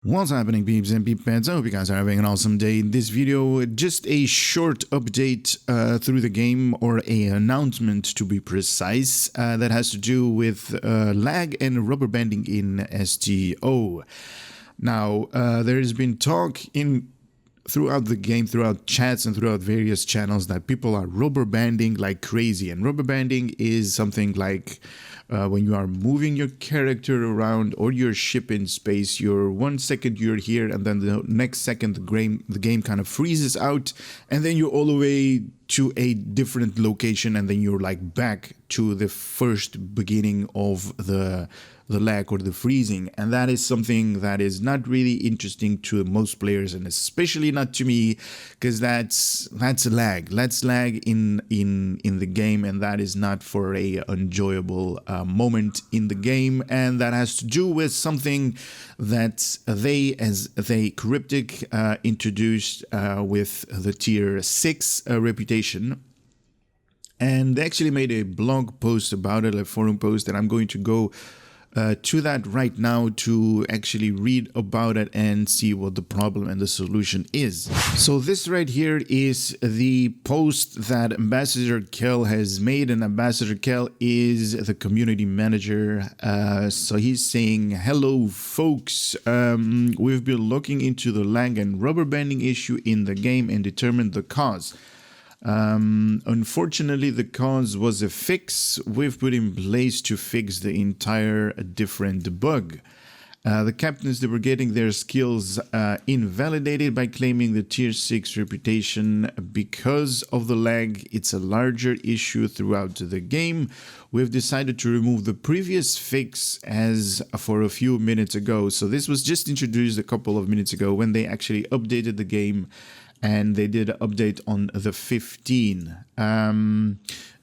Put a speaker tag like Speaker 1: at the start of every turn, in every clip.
Speaker 1: What's happening, peeps and peepettes? I hope you guys are having an awesome day. In this video, just a short update through the game, or a announcement to be precise, that has to do with lag and rubber banding in STO. Now, there has been talk throughout the game, throughout chats and throughout various channels, that people are rubber banding like crazy. And rubber banding is something like when you are moving your character around or your ship in space, you're 1 second you're here, and then the next second the game kind of freezes out, and then you're all the way to a different location, and then you're like back to the first beginning of the lag or the freezing. And that is something that is not really interesting to most players, and especially not to me, because that's lag. That's lag in the game, and that is not for a enjoyable moment in the game. And that has to do with something that they Cryptic introduced with the tier 6 reputation. And they actually made a blog post about it, a forum post, and I'm going to go to that right now to actually read about it and see what the problem and the solution is. So this right here is the post that Ambassador Kel has made, and Ambassador Kel is the community manager. So he's saying, "Hello folks, we've been looking into the lag and rubber banding issue in the game and determined the cause. Unfortunately, the cause was a fix we've put in place to fix the entire different bug. The captains, they were getting their skills invalidated by claiming the tier 6 reputation because of the lag. It's a larger issue throughout the game. We've decided to remove the previous fix as for a few minutes ago." So this was just introduced a couple of minutes ago when they actually updated the game, and they did an update on the 15.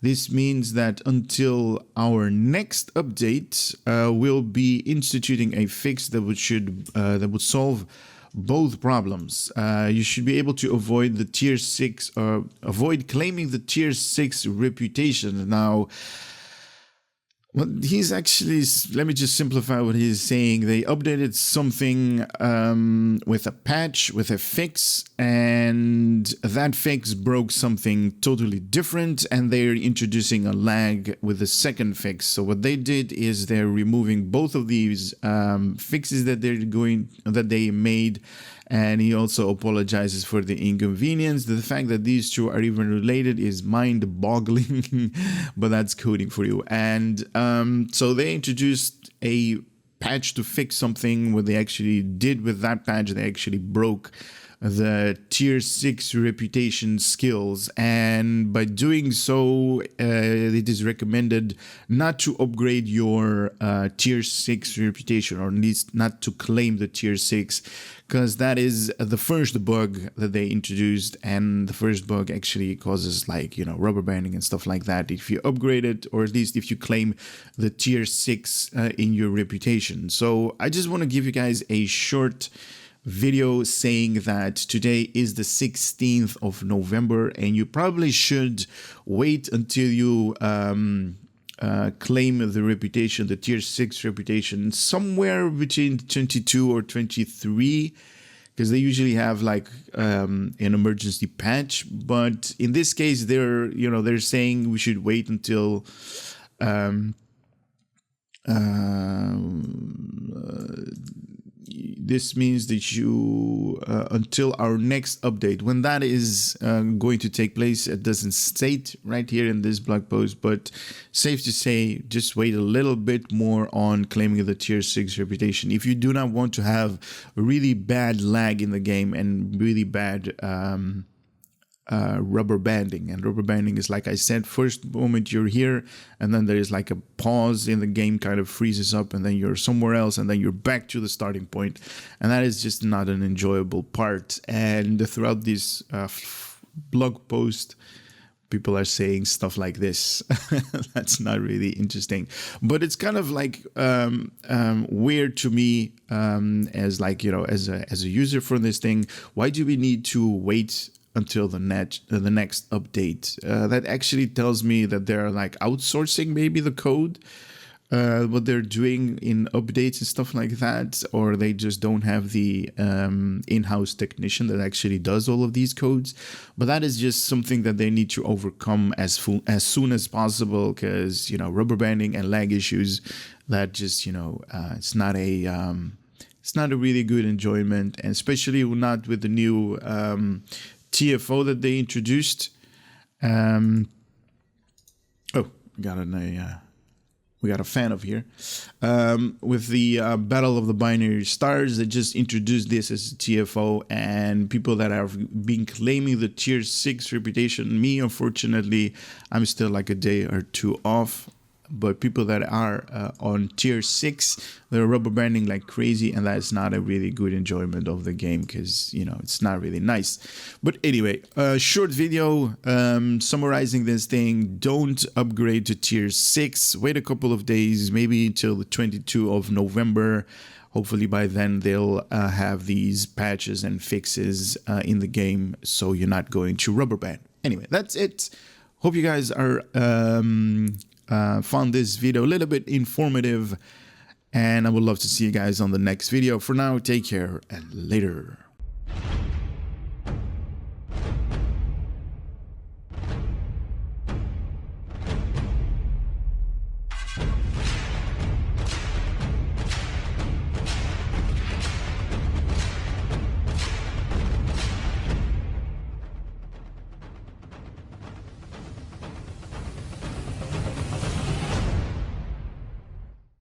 Speaker 1: This means that until our next update, we'll be instituting a fix that would solve both problems. You should be able to avoid the tier 6, avoid claiming the tier 6 reputation. Now, what he's actually, let me just simplify what he's saying. They updated something with a patch, with a fix, and that fix broke something totally different, and they're introducing a lag with the second fix. So what they did is they're removing both of these fixes that they made. And he also apologizes for the inconvenience. The fact that these two are even related is mind-boggling, but that's coding for you. And so they introduced a patch to fix something. What they actually did with that patch, they actually broke the tier 6 reputation skills, and by doing so, it is recommended not to upgrade your tier 6 reputation, or at least not to claim the tier 6, because that is the first bug that they introduced, and the first bug actually causes, like, rubber banding and stuff like that if you upgrade it, or at least if you claim the tier 6 in your reputation. So I just want to give you guys a short video saying that today is the 16th of November, and you probably should wait until you claim the reputation, the tier 6 reputation, somewhere between 22 or 23, because they usually have like an emergency patch. But in this case, they're saying we should wait until this means that you until our next update. When that is going to take place, it doesn't state right here in this blog post, but safe to say, just wait a little bit more on claiming the tier 6 reputation if you do not want to have really bad lag in the game and really bad rubber banding. And rubber banding is, like I said, first moment you're here, and then there is like a pause in the game, kind of freezes up, and then you're somewhere else, and then you're back to the starting point, and that is just not an enjoyable part. And throughout this blog post, people are saying stuff like this. That's not really interesting, but it's kind of like weird to me, as like, as a user for this thing. Why do we need to wait until the next update? That actually tells me that they're like outsourcing maybe the code, what they're doing in updates and stuff like that, or they just don't have the in-house technician that actually does all of these codes. But that is just something that they need to overcome as soon as possible, because, you know, rubber banding and lag issues, that just, you know, it's not a really good enjoyment, and especially not with the new TFO that they introduced. We got a fan of here. With the Battle of the Binary Stars, they just introduced this as a TFO, and people that have been claiming the tier 6 reputation, me, unfortunately, I'm still like a day or two off. But people that are on tier 6, they're rubber banding like crazy, and that's not a really good enjoyment of the game, because, you know, it's not really nice. But anyway, short video summarizing this thing. Don't upgrade to tier 6. Wait a couple of days, maybe till the 22nd of November. Hopefully by then they'll have these patches and fixes in the game, so you're not going to rubber band. Anyway, that's it. Hope you guys are found this video a little bit informative, and I would love to see you guys on the next video. For now, take care and later.